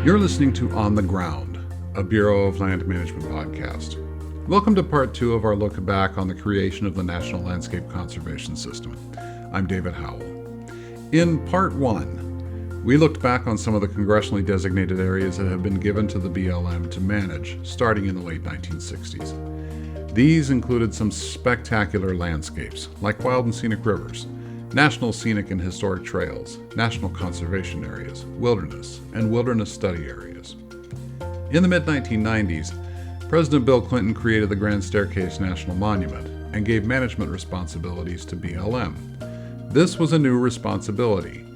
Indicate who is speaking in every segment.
Speaker 1: You're listening to On the Ground, a Bureau of Land Management podcast. Welcome to part 2 of our look back on the creation of the National Landscape Conservation System. I'm David Howell. In part 1, we looked back on some of the congressionally designated areas that have been given to the BLM to manage starting in the late 1960s. These included some spectacular landscapes, like wild and scenic rivers, national scenic and historic trails, national conservation areas, wilderness, and wilderness study areas. In the mid-1990s, President Bill Clinton created the Grand Staircase National Monument and gave management responsibilities to BLM. This was a new responsibility,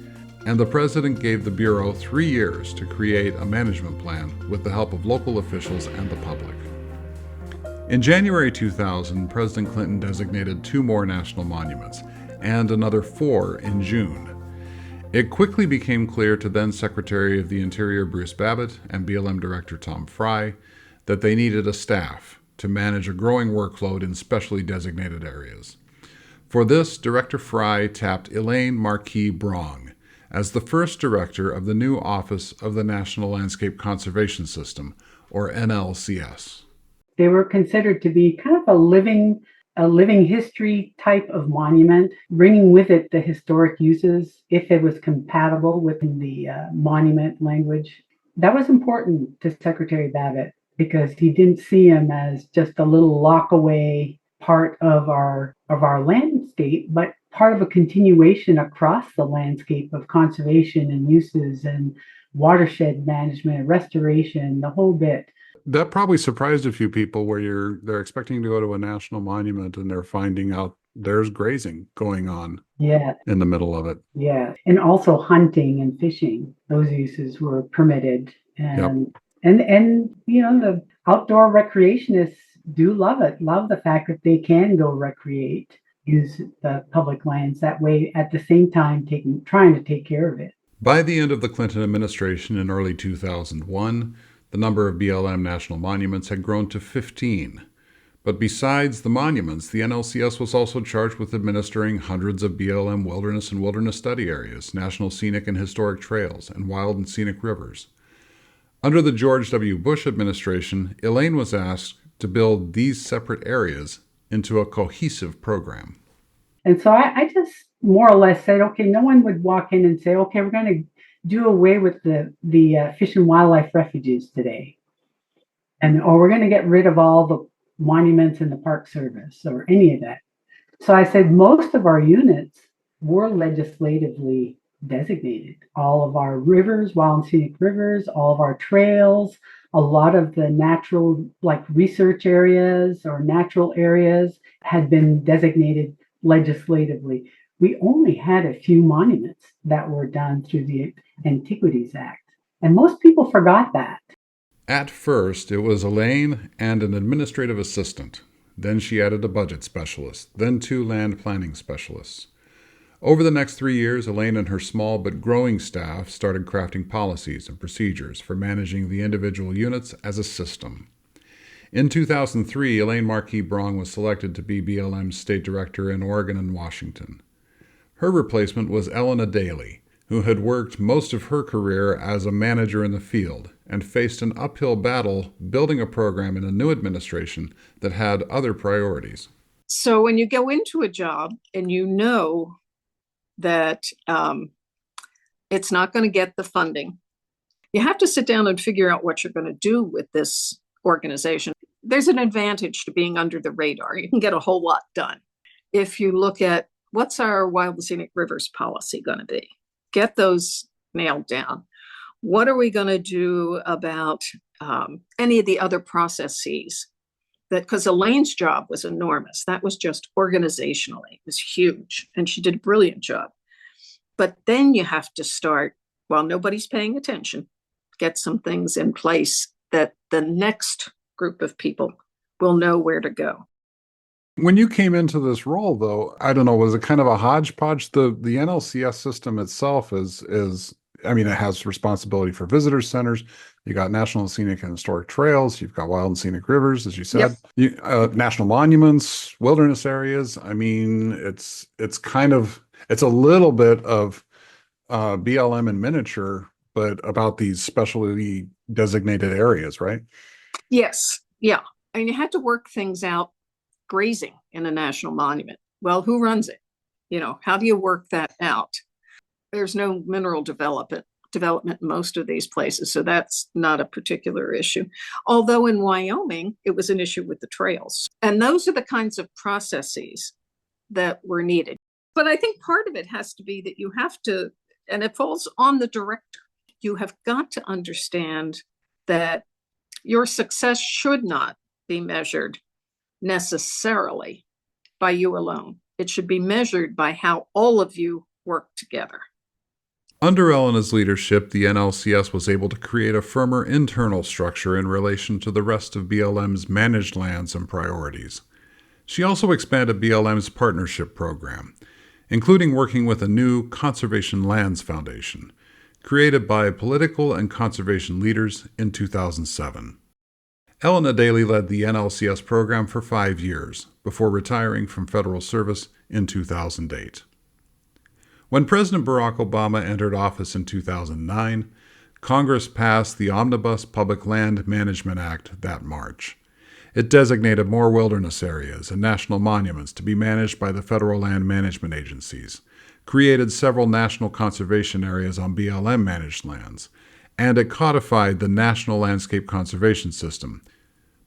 Speaker 1: and the president gave the Bureau 3 years to create a management plan with the help of local officials and the public. In January 2000, President Clinton designated 2 more national monuments, and another 4 in June. It quickly became clear to then Secretary of the Interior Bruce Babbitt and BLM Director Tom Fry that they needed a staff to manage a growing workload in specially designated areas. For this, Director Fry tapped Elaine Marquis-Brong as the first director of the new Office of the National Landscape Conservation System, or NLCS.
Speaker 2: They were considered to be kind of a living history type of monument, bringing with it the historic uses if it was compatible with the monument language. That was important to Secretary Babbitt because he didn't see him as just a little lock away part of our landscape, but part of a continuation across the landscape of conservation and uses and watershed management, restoration, the whole bit.
Speaker 1: That probably surprised a few people where they're expecting to go to a national monument and they're finding out there's grazing going on in the middle of it.
Speaker 2: Yeah. And also hunting and fishing. Those uses were permitted. And you know, the outdoor recreationists do love it, love the fact that they can go recreate, use the public lands that way, at the same time trying to take care of it.
Speaker 1: By the end of the Clinton administration in early 2001, the number of BLM national monuments had grown to 15. But besides the monuments, the NLCS was also charged with administering hundreds of BLM wilderness and wilderness study areas, national scenic and historic trails, and wild and scenic rivers. Under the George W. Bush administration, Elaine was asked to build these separate areas into a cohesive program.
Speaker 2: And so I just more or less said, okay, no one would walk in and say, okay, we're going to do away with the fish and wildlife refuges today. Or we're going to get rid of all the monuments in the Park Service or any of that. So I said most of our units were legislatively designated. All of our rivers, wild and scenic rivers, all of our trails, a lot of the natural, like research areas or natural areas had been designated legislatively. We only had a few monuments that were done through the Antiquities Act. And most people forgot that.
Speaker 1: At first, it was Elaine and an administrative assistant. Then she added a budget specialist, then 2 land planning specialists. Over the next 3 years, Elaine and her small but growing staff started crafting policies and procedures for managing the individual units as a system. In 2003, Elaine Marquis-Brong was selected to be BLM's state director in Oregon and Washington. Her replacement was Elena Daly, who had worked most of her career as a manager in the field and faced an uphill battle building a program in a new administration that had other priorities.
Speaker 3: So when you go into a job and you know that it's not going to get the funding, you have to sit down and figure out what you're going to do with this organization. There's an advantage to being under the radar. You can get a whole lot done. If you look at what's our wild and scenic rivers policy going to be? Get those nailed down. What are we going to do about any of the other processes? Because Elaine's job was enormous. That was just organizationally. It was huge. And she did a brilliant job. But then you have to start, while nobody's paying attention, get some things in place that the next group of people will know where to go.
Speaker 1: When you came into this role, though, I don't know, was it kind of a hodgepodge? The NLCS system itself is it has responsibility for visitor centers. You got national scenic and historic trails. You've got wild and scenic rivers, as you said. Yep. National monuments, wilderness areas. I mean, it's a little bit of BLM in miniature but about these specially designated areas, right?
Speaker 3: Yes. Yeah. And you had to work things out. Grazing in a national monument. Well, who runs it? How do you work that out? There's no mineral development in most of these places, so that's not a particular issue. Although in Wyoming, it was an issue with the trails. And those are the kinds of processes that were needed. But I think part of it has to be that you have to, and it falls on the director, you have got to understand that your success should not be measured necessarily by you alone. It should be measured by how all of you work together.
Speaker 1: Under Elena's leadership, the NLCS was able to create a firmer internal structure in relation to the rest of BLM's managed lands and priorities. She also expanded BLM's partnership program, including working with a new Conservation Lands Foundation, created by political and conservation leaders in 2007. Elena Daly led the NLCS program for 5 years before retiring from federal service in 2008. When President Barack Obama entered office in 2009, Congress passed the Omnibus Public Land Management Act that March. It designated more wilderness areas and national monuments to be managed by the federal land management agencies, created several national conservation areas on BLM-managed lands, and it codified the National Landscape Conservation System,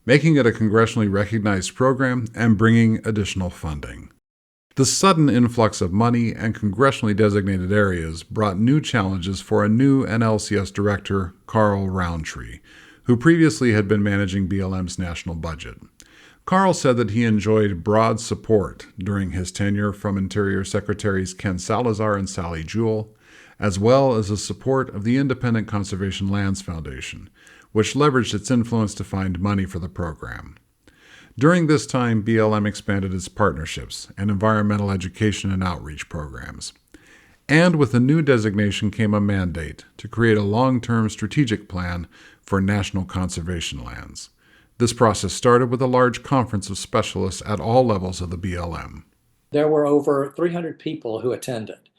Speaker 1: making it a congressionally recognized program and bringing additional funding. The sudden influx of money and congressionally designated areas brought new challenges for a new NLCS director, Carl Rountree, who previously had been managing BLM's national budget. Carl said that he enjoyed broad support during his tenure from Interior Secretaries Ken Salazar and Sally Jewell, as well as the support of the Independent Conservation Lands Foundation, which leveraged its influence to find money for the program. During this time, BLM expanded its partnerships and environmental education and outreach programs. And with the new designation came a mandate to create a long-term strategic plan for national conservation lands. This process started with a large conference of specialists at all levels of the BLM.
Speaker 4: There were over 300 people who attended,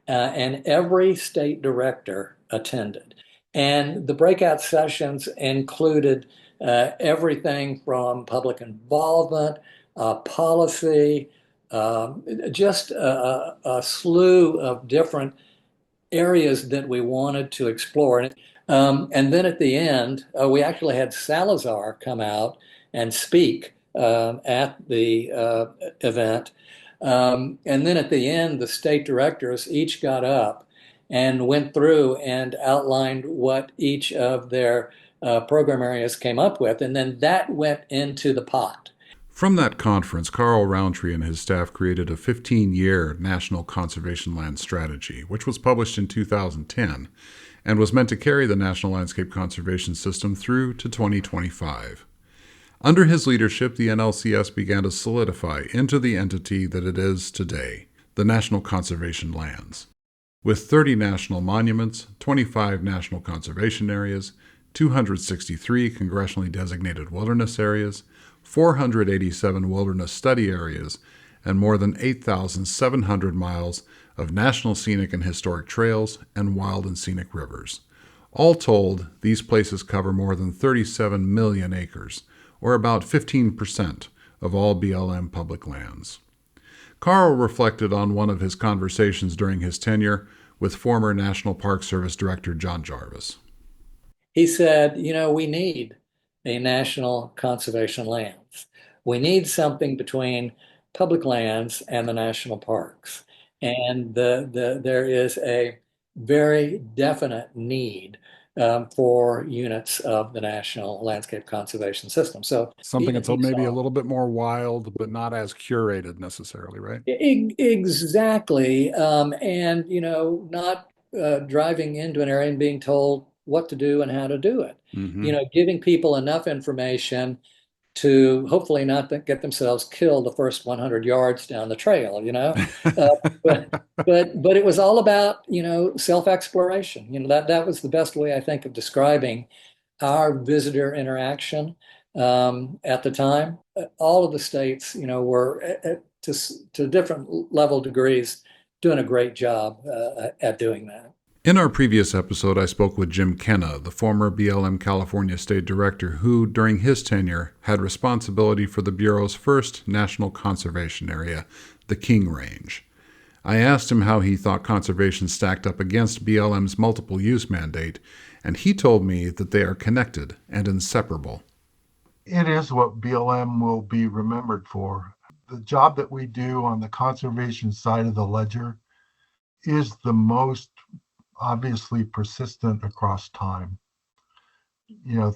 Speaker 4: and every state director attended. And the breakout sessions included everything from public involvement, policy, just a slew of different areas that we wanted to explore. And then at the end, we actually had Salazar come out and speak at the event. And then at the end, the state directors each got up and went through and outlined what each of their program areas came up with. And then that went into the pot.
Speaker 1: From that conference, Carl Rountree and his staff created a 15-year National Conservation Land Strategy, which was published in 2010 and was meant to carry the National Landscape Conservation System through to 2025. Under his leadership, the NLCS began to solidify into the entity that it is today, the National Conservation Lands. With 30 national monuments, 25 national conservation areas, 263 congressionally designated wilderness areas, 487 wilderness study areas, and more than 8,700 miles of national scenic and historic trails and wild and scenic rivers. All told, these places cover more than 37 million acres, or about 15% of all BLM public lands. Carl reflected on one of his conversations during his tenure with former National Park Service Director John Jarvis.
Speaker 4: He said, we need a national conservation lands. We need something between public lands and the national parks. And there is a very definite need for units of the National Landscape Conservation System. So
Speaker 1: something that's maybe a little bit more wild, but not as curated necessarily, right?
Speaker 4: Exactly. And, not driving into an area and being told what to do and how to do it.
Speaker 1: Mm-hmm.
Speaker 4: Giving people enough information to hopefully not get themselves killed the first 100 yards down the trail, but it was all about, self-exploration. That was the best way I think of describing our visitor interaction at the time. All of the states, were to different level degrees doing a great job at doing that.
Speaker 1: In our previous episode, I spoke with Jim Kenna, the former BLM California State Director, who, during his tenure, had responsibility for the Bureau's first national conservation area, the King Range. I asked him how he thought conservation stacked up against BLM's multiple use mandate, and he told me that they are connected and inseparable.
Speaker 5: It is what BLM will be remembered for. The job that we do on the conservation side of the ledger is the most obviously persistent across time.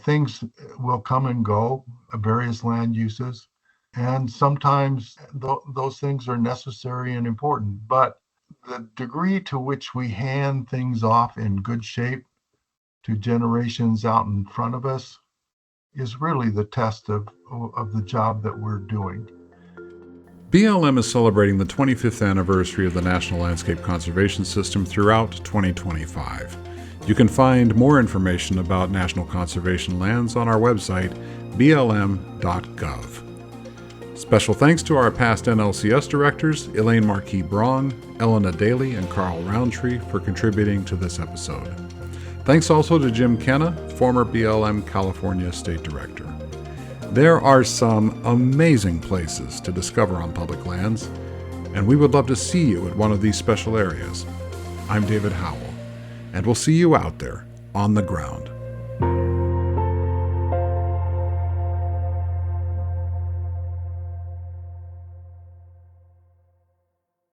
Speaker 5: Things will come and go, various land uses, and sometimes those things are necessary and important. But the degree to which we hand things off in good shape to generations out in front of us is really the test of the job that we're doing.
Speaker 1: BLM is celebrating the 25th anniversary of the National Landscape Conservation System throughout 2025. You can find more information about national conservation lands on our website, blm.gov. Special thanks to our past NLCS directors, Elaine Marquis-Brong, Elena Daly, and Carl Rountree, for contributing to this episode. Thanks also to Jim Kenna, former BLM California State Director. There are some amazing places to discover on public lands, and we would love to see you at one of these special areas. I'm David Howell, and we'll see you out there on the ground.